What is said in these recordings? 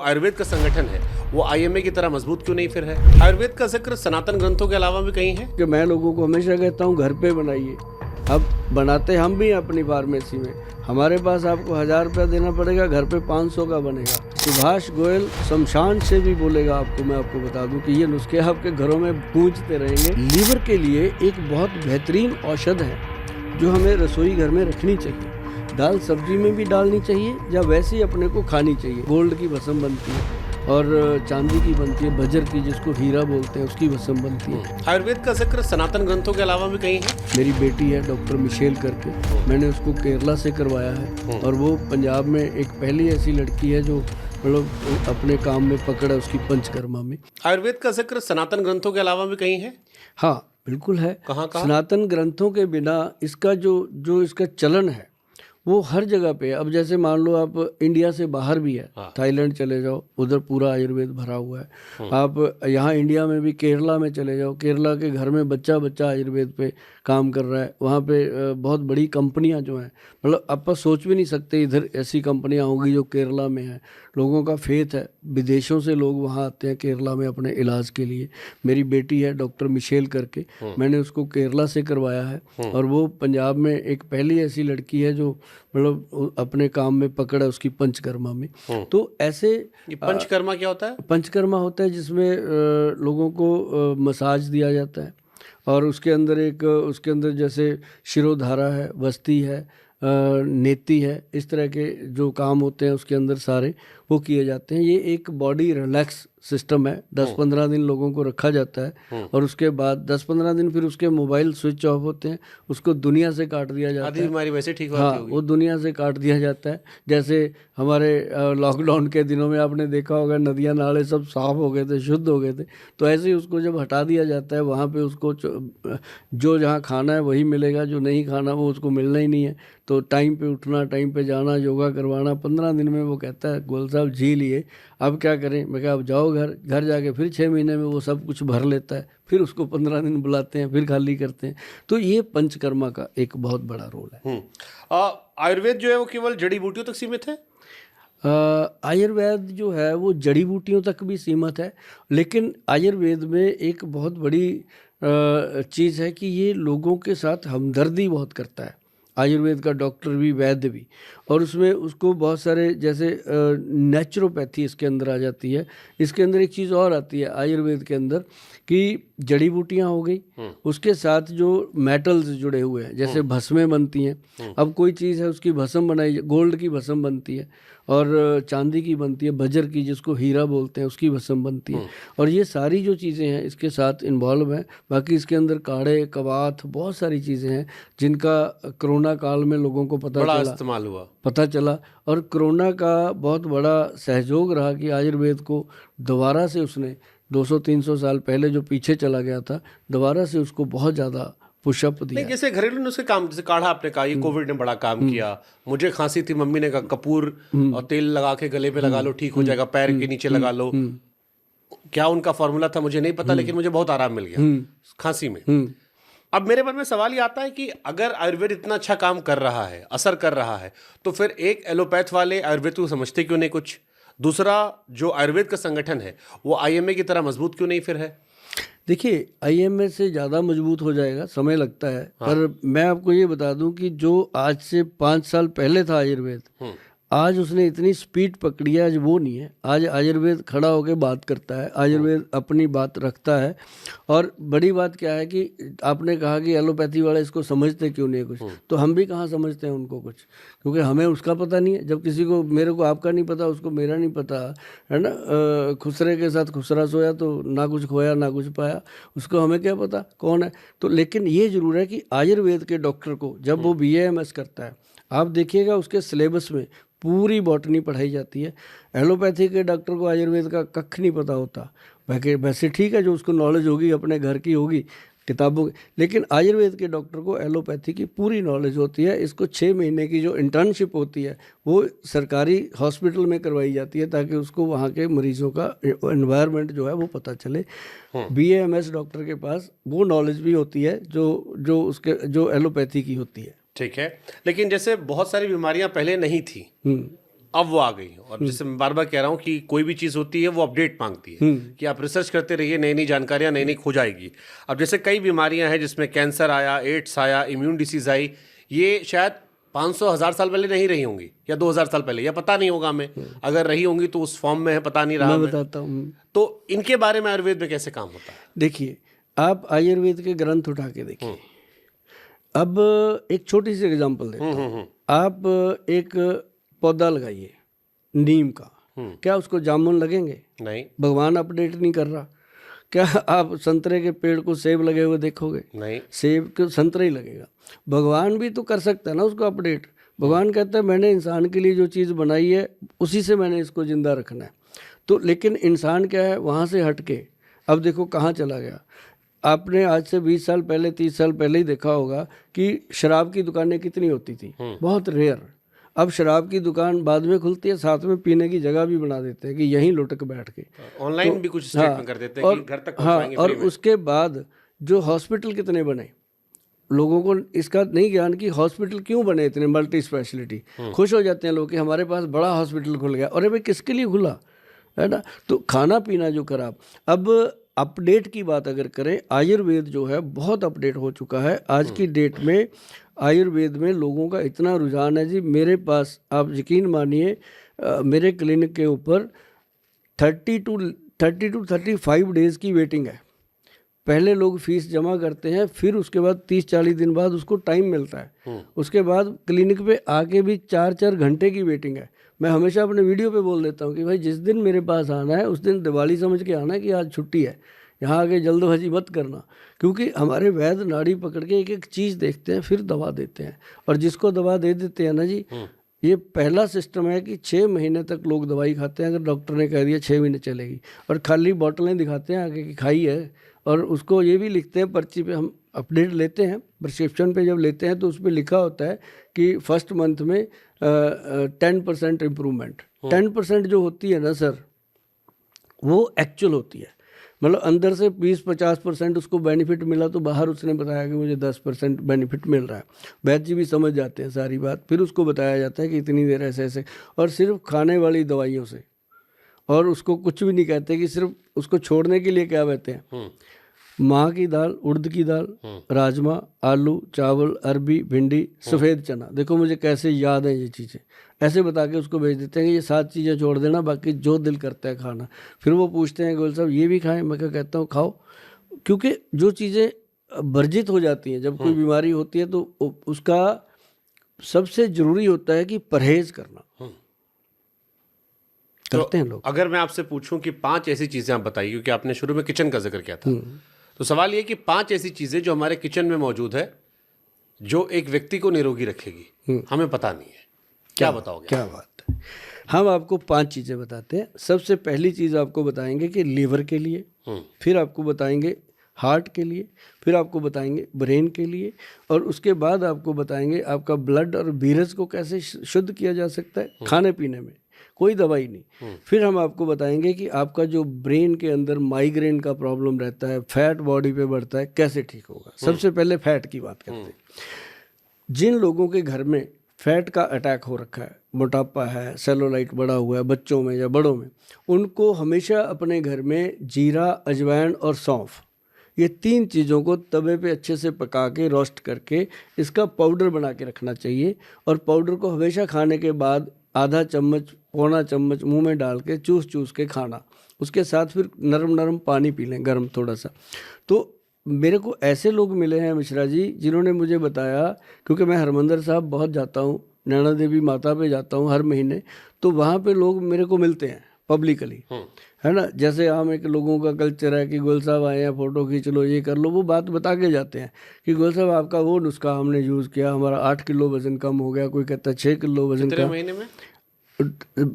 आयुर्वेद का संगठन है वो आईएमए की तरह मजबूत क्यों नहीं फिर है? आयुर्वेद का जिक्र सनातन ग्रंथों के अलावा भी कहीं है? कि मैं लोगों को हमेशा कहता हूँ घर पे बनाइए। अब बनाते हम भी हैं अपनी फार्मेसी में। हमारे पास आपको 1000 रुपया देना पड़ेगा, घर पे 500 का बनेगा। सुभाष गोयल शमशान से भी बोलेगा आपको, मैं आपको बता दूं कि ये नुस्खे आपके घरों में गूंजते रहेंगे। लीवर के लिए एक बहुत बेहतरीन औषध है जो हमें रसोई घर में रखनी चाहिए। दाल सब्जी में भी डालनी चाहिए या वैसे ही अपने को खानी चाहिए। गोल्ड की भस्म बनती है और चांदी की बनती है, बजर की जिसको हीरा बोलते हैं उसकी भस्म बनती है। आयुर्वेद का जिक्र सनातन ग्रंथों के अलावा भी कहीं है? मेरी बेटी है डॉक्टर मिशेल करके, मैंने उसको केरला से करवाया है और वो पंजाब में एक पहली ऐसी लड़की है जो मतलब अपने काम में पकड़ है उसकी पंचकर्मा में। आयुर्वेद का जिक्र सनातन ग्रंथों के अलावा भी कहीं है? हाँ बिल्कुल है। कहाँ? सनातन ग्रंथों के बिना इसका जो इसका चलन है वो हर जगह पे है। अब जैसे मान लो आप इंडिया से बाहर भी है, थाईलैंड चले जाओ, उधर पूरा आयुर्वेद भरा हुआ है। आप यहाँ इंडिया में भी केरला में चले जाओ, केरला के घर में बच्चा आयुर्वेद पे काम कर रहा है। वहाँ पे बहुत बड़ी कंपनियाँ जो हैं, मतलब आप सोच भी नहीं सकते इधर ऐसी कंपनियाँ होंगी जो केरला में हैं। लोगों का फेथ है, विदेशों से लोग वहाँ आते हैं केरला में अपने इलाज के लिए। मेरी बेटी है डॉक्टर मिशेल करके, मैंने उसको केरला से करवाया है और वो पंजाब में एक पहली ऐसी लड़की है जो मतलब अपने काम में पकड़ है उसकी पंचकर्मा में। तो ऐसे ये पंचकर्मा क्या होता है? पंचकर्मा होता है जिसमें लोगों को मसाज दिया जाता है और उसके अंदर जैसे शिरोधारा है, वस्ती है, नेति है, इस तरह के जो काम होते हैं उसके अंदर सारे वो किए जाते हैं। ये एक बॉडी रिलैक्स सिस्टम है। 10-15 दिन लोगों को रखा जाता है और उसके बाद 10-15 दिन फिर उसके मोबाइल स्विच ऑफ होते हैं, उसको दुनिया से काट दिया जाता है। आधी बीमारी वैसे ठीक हाँ, वो दुनिया से काट दिया जाता है। जैसे हमारे लॉकडाउन के दिनों में आपने देखा होगा नदियाँ नाले सब साफ हो गए थे, शुद्ध हो गए थे, तो ऐसे ही उसको जब हटा दिया जाता है वहाँ पे उसको जो जहाँ खाना है वही मिलेगा, जो नहीं खाना वो उसको मिलना ही नहीं है। तो टाइम पे उठना, टाइम पे जाना, योगा करवाना। 15 दिन में वो कहता है गोयल साहब जी लिए, अब क्या करें। मैं कहा अब जाओ घर जाके फिर 6 महीने में वो सब कुछ भर लेता है, फिर उसको 15 दिन बुलाते हैं, फिर खाली करते हैं। तो ये पंचकर्मा का एक बहुत बड़ा रोल है। आयुर्वेद जो है वो केवल जड़ी बूटियों तक सीमित है? आयुर्वेद जो है वो जड़ी बूटियों तक भी सीमित है, लेकिन आयुर्वेद में एक बहुत बड़ी चीज़ है कि ये लोगों के साथ हमदर्दी बहुत करता है। आयुर्वेद का डॉक्टर भी, वैद्य भी, और उसमें उसको बहुत सारे जैसे नेचुरोपैथी इसके अंदर आ जाती है। इसके अंदर एक चीज़ और आती है आयुर्वेद के अंदर कि जड़ी बूटियाँ हो गई, उसके साथ जो मेटल्स जुड़े हुए हैं, जैसे भस्में बनती हैं। अब कोई चीज़ है उसकी भस्म बनाई, गोल्ड की भस्म बनती है और चांदी की बनती है, बजर की जिसको हीरा बोलते हैं उसकी भस्म बनती है। और ये सारी जो चीज़ें हैं इसके साथ इन्वॉल्व हैं। बाकी इसके अंदर काढ़े, कवाथ, बहुत सारी चीज़ें हैं जिनका कोरोना काल में लोगों को पता चला और कोरोना का बहुत बड़ा सहयोग रहा कि आयुर्वेद को दोबारा से उसने 200-300 साल पहले जो पीछे चला गया था, दोबारा से उसको बहुत ज़्यादा पुशअप दिया। जैसे घरेलू नुस्खे काम, जैसे काढ़ा आपने कहा, ये कोविड ने बड़ा काम किया। मुझे खांसी थी, मम्मी ने कहा कपूर और तेल लगा के गले पे लगा लो, ठीक हो जाएगा, पैर के नीचे लगा लो। क्या उनका फॉर्मूला था मुझे नहीं पता, लेकिन मुझे बहुत आराम मिल गया खांसी में। अब मेरे मन में सवाल ये आता है कि अगर आयुर्वेद इतना अच्छा काम कर रहा है, असर कर रहा है, तो फिर एक एलोपैथ वाले आयुर्वेद को समझते क्यों नहीं कुछ? दूसरा, जो आयुर्वेद का संगठन है वो आईएमए की तरह मजबूत क्यों नहीं फिर है? देखिए, आईएमए से ज़्यादा मजबूत हो जाएगा, समय लगता है। पर मैं आपको ये बता दूं कि जो आज से 5 साल पहले था आयुर्वेद, आज उसने इतनी स्पीड पकड़ी है, आज वो नहीं है। आज आयुर्वेद खड़ा होकर बात करता है, आयुर्वेद अपनी बात रखता है। और बड़ी बात क्या है कि आपने कहा कि एलोपैथी वाले इसको समझते क्यों नहीं है कुछ, तो हम भी कहाँ समझते हैं उनको कुछ, क्योंकि हमें उसका पता नहीं है। जब किसी को, मेरे को आपका नहीं पता, उसको मेरा नहीं पता, है ना। खुसरे के साथ खुसरा सोया तो ना कुछ खोया ना कुछ पाया, उसको हमें क्या पता कौन है। तो लेकिन ये ज़रूर है कि आयुर्वेद के डॉक्टर को जब वो BAMS करता है, आप देखिएगा उसके सिलेबस में पूरी बॉटनी पढ़ाई जाती है। एलोपैथी के डॉक्टर को आयुर्वेद का कख नहीं पता होता। वैसे ठीक है, जो उसको नॉलेज होगी अपने घर की होगी किताबों की, लेकिन आयुर्वेद के डॉक्टर को एलोपैथी की पूरी नॉलेज होती है। इसको 6 महीने की जो इंटर्नशिप होती है वो सरकारी हॉस्पिटल में करवाई जाती है ताकि उसको वहाँ के मरीजों का एनवायरनमेंट जो है वो पता चले। BAMS डॉक्टर के पास वो नॉलेज भी होती है जो एलोपैथी की होती है। ठीक है, लेकिन जैसे बहुत सारी बीमारियां पहले नहीं थी, अब वो आ गई हैं। और जैसे मैं बार बार कह रहा हूँ कि कोई भी चीज़ होती है वो अपडेट मांगती है कि आप रिसर्च करते रहिए, नई नई जानकारियाँ नई नई खो जाएगी। अब जैसे कई बीमारियां हैं जिसमें कैंसर आया, एड्स आया, इम्यून डिसीज आई, ये शायद 500,000 साल पहले नहीं रही होंगी या 2000 साल पहले, या पता नहीं होगा हमें। अगर रही होंगी तो उस फॉर्म में है, पता नहीं रहा मैं हमें। बताता हूँ। तो इनके बारे में आयुर्वेद में कैसे काम होता है? देखिए, आप आयुर्वेद के ग्रंथ उठा के देखिए। अब एक छोटी सी एग्जांपल देता हूँ। आप एक पौधा लगाइए नीम का, क्या उसको जामुन लगेंगे? नहीं। भगवान अपडेट नहीं कर रहा। क्या आप संतरे के पेड़ को सेब लगे हुए देखोगे? नहीं। सेब को संतरा ही लगेगा। भगवान भी तो कर सकता है ना उसको अपडेट। भगवान कहता है मैंने इंसान के लिए जो चीज़ बनाई है उसी से मैंने इसको जिंदा रखना है। तो लेकिन इंसान क्या है, वहाँ से हट के अब देखो कहाँ चला गया। आपने आज से 20 साल पहले 30 साल पहले ही देखा होगा कि शराब की दुकानें कितनी होती थी, बहुत रेयर। अब शराब की दुकान बाद में खुलती है, साथ में पीने की जगह भी बना देते हैं कि यहीं लुटक बैठ के। ऑनलाइन भी कुछ स्टेटमेंट कर देते हैं कि घर तक पहुंचाएंगे और फ्री में। उसके बाद जो हॉस्पिटल कितने बने, लोगों को इसका नहीं ज्ञान कि हॉस्पिटल क्यों बने इतने मल्टी स्पेशलिटी। खुश हो जाते हैं लोग कि हमारे पास बड़ा हॉस्पिटल खुल गया। अरे भाई किसके लिए खुला है ना? तो खाना पीना जो खराब। अब अपडेट की बात अगर करें, आयुर्वेद जो है बहुत अपडेट हो चुका है। आज की डेट में आयुर्वेद में लोगों का इतना रुझान है जी। मेरे पास आप यकीन मानिए, मेरे क्लिनिक के ऊपर 30 टू 35 डेज़ की वेटिंग है। पहले लोग फीस जमा करते हैं, फिर उसके बाद 30-40 दिन बाद उसको टाइम मिलता है। उसके बाद क्लिनिक पे आके भी 4-4 घंटे की वेटिंग है। मैं हमेशा अपने वीडियो पे बोल देता हूँ कि भाई जिस दिन मेरे पास आना है उस दिन दिवाली समझ के आना कि आज छुट्टी है, यहाँ आके जल्दबाजी मत करना। क्योंकि हमारे वैद्य नाड़ी पकड़ के एक एक चीज़ देखते हैं, फिर दवा देते हैं। और जिसको दवा दे देते हैं ना जी, ये पहला सिस्टम है कि 6 महीने तक लोग दवाई खाते हैं। अगर डॉक्टर ने कह दिया 6 महीने चलेगी, और खाली बोतलें दिखाते हैं आगे कि खाई है। और उसको ये भी लिखते हैं पर्ची पे, हम अपडेट लेते हैं प्रिस्क्रिप्शन पे जब लेते हैं तो उस पर लिखा होता है कि फर्स्ट मंथ में 10% इम्प्रूवमेंट। 10% जो होती है ना सर, वो एक्चुअल होती है। मतलब अंदर से 20-50% उसको बेनिफिट मिला तो बाहर उसने बताया कि मुझे 10% बेनिफिट मिल रहा है। वैद्य जी भी समझ जाते हैं सारी बात। फिर उसको बताया जाता है कि इतनी देर ऐसे ऐसे, और सिर्फ खाने वाली दवाइयों से। और उसको कुछ भी नहीं कहते कि सिर्फ उसको छोड़ने के लिए क्या कहते हैं, माह की दाल, उड़द की दाल, राजमा, आलू, चावल, अरबी, भिंडी, सफ़ेद चना। देखो मुझे कैसे याद है ये चीज़ें। ऐसे बता के उसको भेज देते हैं कि ये 7 चीज़ें छोड़ देना, बाकी जो दिल करता है खाना। फिर वो पूछते हैं गोयल साहब ये भी खाएं? मैं क्या कहता हूँ खाओ, क्योंकि जो चीज़ें वर्जित हो जाती हैं जब कोई बीमारी होती है तो उसका सबसे ज़रूरी होता है कि परहेज़ करना। करते हैं लोग। अगर मैं आपसे पूछूं कि 5 ऐसी चीज़ें आप बताइए, क्योंकि आपने शुरू में किचन का जिक्र किया था, तो सवाल ये कि 5 ऐसी चीज़ें जो हमारे किचन में मौजूद है जो एक व्यक्ति को निरोगी रखेगी, हमें पता नहीं है, क्या बताओगे? क्या बात है। हम आपको 5 चीज़ें बताते हैं। सबसे पहली चीज़ आपको बताएंगे कि लीवर के लिए, फिर आपको बताएंगे हार्ट के लिए, फिर आपको बताएंगे ब्रेन के लिए, और उसके बाद आपको बताएंगे आपका ब्लड और बीरज को कैसे शुद्ध किया जा सकता है खाने पीने में, कोई दवाई नहीं। फिर हम आपको बताएंगे कि आपका जो ब्रेन के अंदर माइग्रेन का प्रॉब्लम रहता है, फैट बॉडी पे बढ़ता है, कैसे ठीक होगा। सबसे पहले फैट की बात करते हैं। जिन लोगों के घर में फैट का अटैक हो रखा है, मोटापा है, सेलुलाइट बढ़ा हुआ है बच्चों में या बड़ों में, उनको हमेशा अपने घर में जीरा, अजवाइन और सौंफ, ये 3 चीज़ों को तवे पे अच्छे से पका के रोस्ट करके इसका पाउडर बना के रखना चाहिए। और पाउडर को हमेशा खाने के बाद आधा चम्मच, पौना चम्मच मुंह में डाल के चूस चूस के खाना। उसके साथ फिर नरम नरम पानी पी लें, गर्म थोड़ा सा। तो मेरे को ऐसे लोग मिले हैं मिश्रा जी जिन्होंने मुझे बताया, क्योंकि मैं हरमंदिर साहब बहुत जाता हूँ, नैना देवी माता पे जाता हूँ हर महीने, तो वहाँ पे लोग मेरे को मिलते हैं पब्लिकली, है ना। जैसे आम एक लोगों का कल्चर है कि गोयल साहब आए हैं, फ़ोटो खींच लो, ये कर लो, वो बात बता के जाते हैं कि गोयल साहब आपका वो नुस्खा हमने यूज़ किया, हमारा 8 किलो वज़न कम हो गया, कोई कहता है 6 किलो वज़न कम। महीने में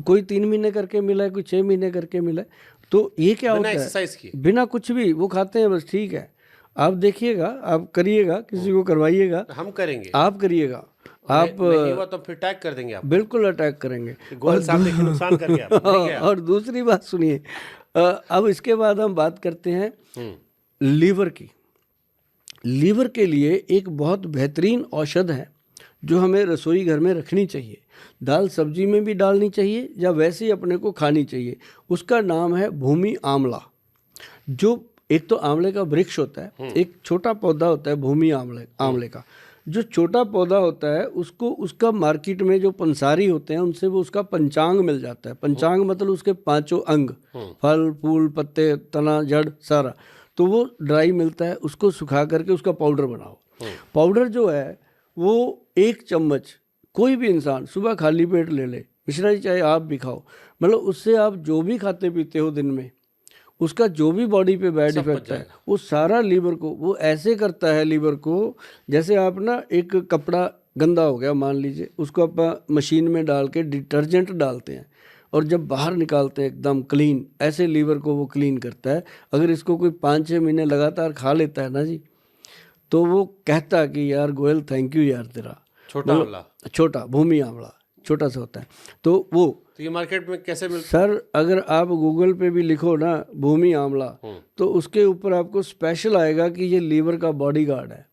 कोई 3 महीने करके मिला है, कोई 6 महीने करके मिला है। तो ये क्या होता है, एक्सरसाइज किए बिना कुछ भी वो खाते हैं बस, ठीक है। आप देखिएगा, आप करिएगा, किसी को करवाइएगा, हम करेंगे, आप करिएगा, आप नहीं हुआ तो फिर टैग कर देंगे आप, बिल्कुल अटैक करेंगे। गोयल साहब ने नुकसान कर गया। और दूसरी बात सुनिए, अब इसके बाद हम बात करते हैं लीवर की। लीवर के लिए एक बहुत बेहतरीन औषध है जो हमें रसोई घर में रखनी चाहिए, दाल सब्जी में भी डालनी चाहिए या वैसे ही अपने को खानी चाहिए, उसका नाम है भूमि आंवला। जो एक तो आंवले का वृक्ष होता है, एक छोटा पौधा होता है भूमि आंवले का। जो छोटा पौधा होता है उसको, उसका मार्केट में जो पंसारी होते हैं उनसे वो उसका पंचांग मिल जाता है। पंचांग मतलब उसके पांचों अंग, फल फूल पत्ते तना जड़ सारा, तो वो ड्राई मिलता है। उसको सुखा करके उसका पाउडर बनाओ। पाउडर जो है वो 1 चम्मच कोई भी इंसान सुबह खाली पेट ले ले, मिश्रा जी चाहे आप भी खाओ, मतलब उससे आप जो भी खाते पीते हो दिन में, उसका जो भी बॉडी पे बैड इफेक्ट है वो सारा लीवर को, वो ऐसे करता है लीवर को, जैसे आप ना एक कपड़ा गंदा हो गया मान लीजिए, उसको आप मशीन में डाल के डिटर्जेंट डालते हैं और जब बाहर निकालते हैं एकदम क्लीन, ऐसे लीवर को वो क्लीन करता है। अगर इसको कोई 5-6 महीने लगातार खा लेता है ना जी, तो वो कहता कि यार गोयल थैंक यू यार तेरा। छोटा आंवला, छोटा भूमि आंवला छोटा सा होता है। तो ये मार्केट में कैसे मिलता सर अगर आप गूगल पे भी लिखो ना भूमि आंवला, तो उसके ऊपर आपको स्पेशल आएगा कि ये लीवर का बॉडीगार्ड है।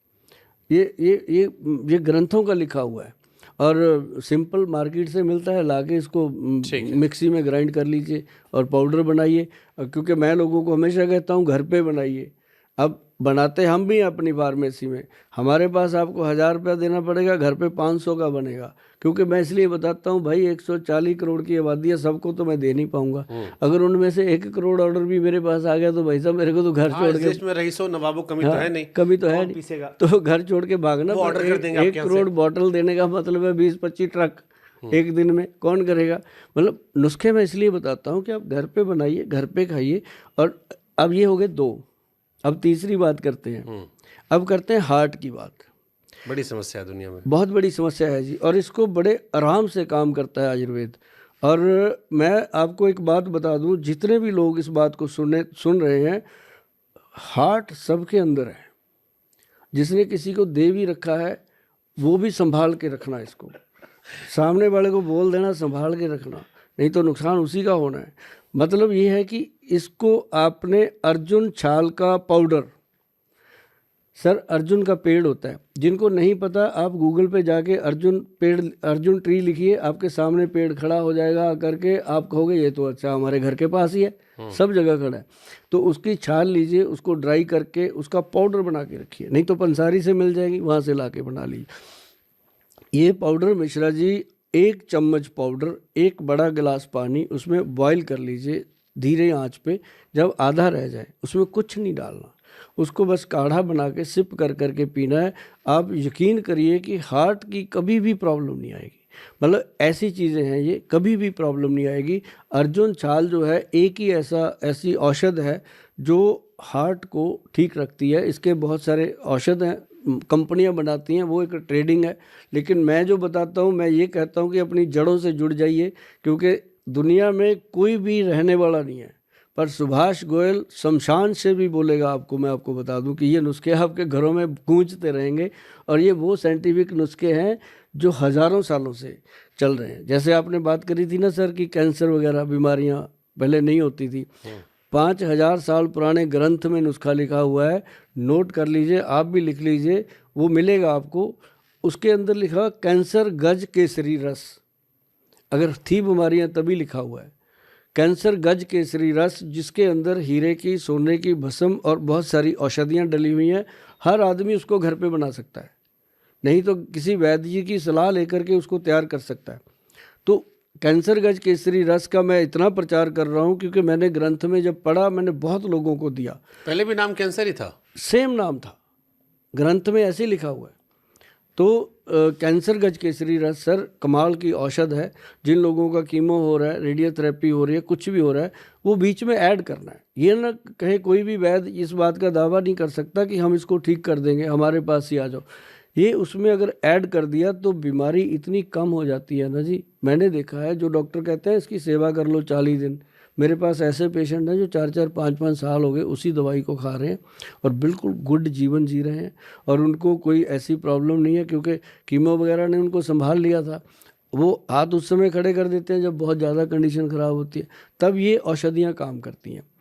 ये ग्रंथों का लिखा हुआ है और सिंपल मार्केट से मिलता है। लाके इसको मिक्सी में ग्राइंड कर लीजिए और पाउडर बनाइए। क्योंकि मैं लोगों को हमेशा कहता हूँ घर पे बनाइए। अब बनाते हम भी हैं अपनी फार्मेसी में, हमारे पास आपको 1000 रुपया देना पड़ेगा, घर पे 500 का बनेगा। क्योंकि मैं इसलिए बताता हूँ भाई 140 करोड़ की आबादी है, सबको तो मैं दे नहीं पाऊंगा। अगर उनमें से 1 करोड़ ऑर्डर भी मेरे पास आ गया तो भाई साहब मेरे को तो घर छोड़ के, इसमें रईसो नवाबों कमी तो है नहीं, कभी तो है नहीं, तो घर छोड़ के भागना। ऑर्डर कर देंगे 1 करोड़ बॉटल देने का मतलब है 20-25 ट्रक एक दिन में, कौन करेगा। मतलब नुस्खे मैं इसलिए बताता हूँ कि आप घर पे बनाइए, घर पे खाइए। और अब ये हो गए 2, अब तीसरी बात करते हैं। अब करते हैं हार्ट की बात। बड़ी समस्या है दुनिया में, बहुत बड़ी समस्या है जी, और इसको बड़े आराम से काम करता है आयुर्वेद। और मैं आपको एक बात बता दूं, जितने भी लोग इस बात को सुन रहे हैं, हार्ट सबके अंदर है। जिसने किसी को दे भी रखा है वो भी संभाल के रखना, इसको सामने वाले को बोल देना संभाल के रखना, नहीं तो नुकसान उसी का होना है। मतलब ये है कि इसको आपने अर्जुन छाल का पाउडर, सर अर्जुन का पेड़ होता है, जिनको नहीं पता आप गूगल पे जाके अर्जुन ट्री लिखिए, आपके सामने पेड़ खड़ा हो जाएगा करके, आप कहोगे ये तो अच्छा हमारे घर के पास ही है, सब जगह खड़ा है। तो उसकी छाल लीजिए, उसको ड्राई करके उसका पाउडर बना के रखिए, नहीं तो पंसारी से मिल जाएगी, वहाँ से ला के बना लीजिए। ये पाउडर मिश्रा जी 1 चम्मच पाउडर, 1 बड़ा गिलास पानी, उसमें बॉईल कर लीजिए धीरे आंच पे। जब आधा रह जाए उसमें कुछ नहीं डालना, उसको बस काढ़ा बना के सिप कर करके पीना है। आप यकीन करिए कि हार्ट की कभी भी प्रॉब्लम नहीं आएगी। मतलब ऐसी चीज़ें हैं ये, कभी भी प्रॉब्लम नहीं आएगी। अर्जुन छाल जो है एक ही ऐसी औषध है जो हार्ट को ठीक रखती है। इसके बहुत सारे औषध हैं, कंपनियां बनाती हैं, वो एक ट्रेडिंग है। लेकिन मैं जो बताता हूँ, मैं ये कहता हूँ कि अपनी जड़ों से जुड़ जाइए, क्योंकि दुनिया में कोई भी रहने वाला नहीं है, पर सुभाष गोयल शमशान से भी बोलेगा आपको। मैं आपको बता दूं कि ये नुस्खे आपके घरों में गूंजते रहेंगे, और ये वो साइंटिफिक नुस्खे हैं जो हज़ारों सालों से चल रहे हैं। जैसे आपने बात करी थी ना सर कि कैंसर वगैरह बीमारियां पहले नहीं होती थी, 5000 साल पुराने ग्रंथ में नुस्खा लिखा हुआ है, नोट कर लीजिए, आप भी लिख लीजिए, वो मिलेगा आपको। उसके अंदर लिखा कैंसर गज केसरी रस, अगर थी बीमारियां तभी लिखा हुआ है कैंसर गज केसरी रस, जिसके अंदर हीरे की, सोने की भस्म और बहुत सारी औषधियाँ डली हुई हैं। हर आदमी उसको घर पे बना सकता है, नहीं तो किसी वैद्य जी की सलाह लेकर के उसको तैयार कर सकता है। तो कैंसर गज केसरी रस का मैं इतना प्रचार कर रहा हूँ क्योंकि मैंने ग्रंथ में जब पढ़ा, मैंने बहुत लोगों को दिया। पहले भी नाम कैंसर ही था, सेम नाम था, ग्रंथ में ऐसे लिखा हुआ है। तो कैंसर गज केसरी रस सर कमाल की औषध है। जिन लोगों का कीमो हो रहा है, रेडियोथेरेपी हो रही है, कुछ भी हो रहा है, वो बीच में ऐड करना है। ये ना कहे कोई भी वैद्य इस बात का दावा नहीं कर सकता कि हम इसको ठीक कर देंगे, हमारे पास ही आ जाओ। ये उसमें अगर ऐड कर दिया तो बीमारी इतनी कम हो जाती है ना जी। मैंने देखा है जो डॉक्टर कहते हैं इसकी सेवा कर लो 40 दिन, मेरे पास ऐसे पेशेंट हैं जो 4-4, 5-5 साल हो गए उसी दवाई को खा रहे हैं और बिल्कुल गुड जीवन जी रहे हैं, और उनको कोई ऐसी प्रॉब्लम नहीं है, क्योंकि कीमो वगैरह ने उनको संभाल लिया था। वो हाथ उस समय खड़े कर देते हैं जब बहुत ज़्यादा कंडीशन ख़राब होती है, तब ये औषधियाँ काम करती हैं।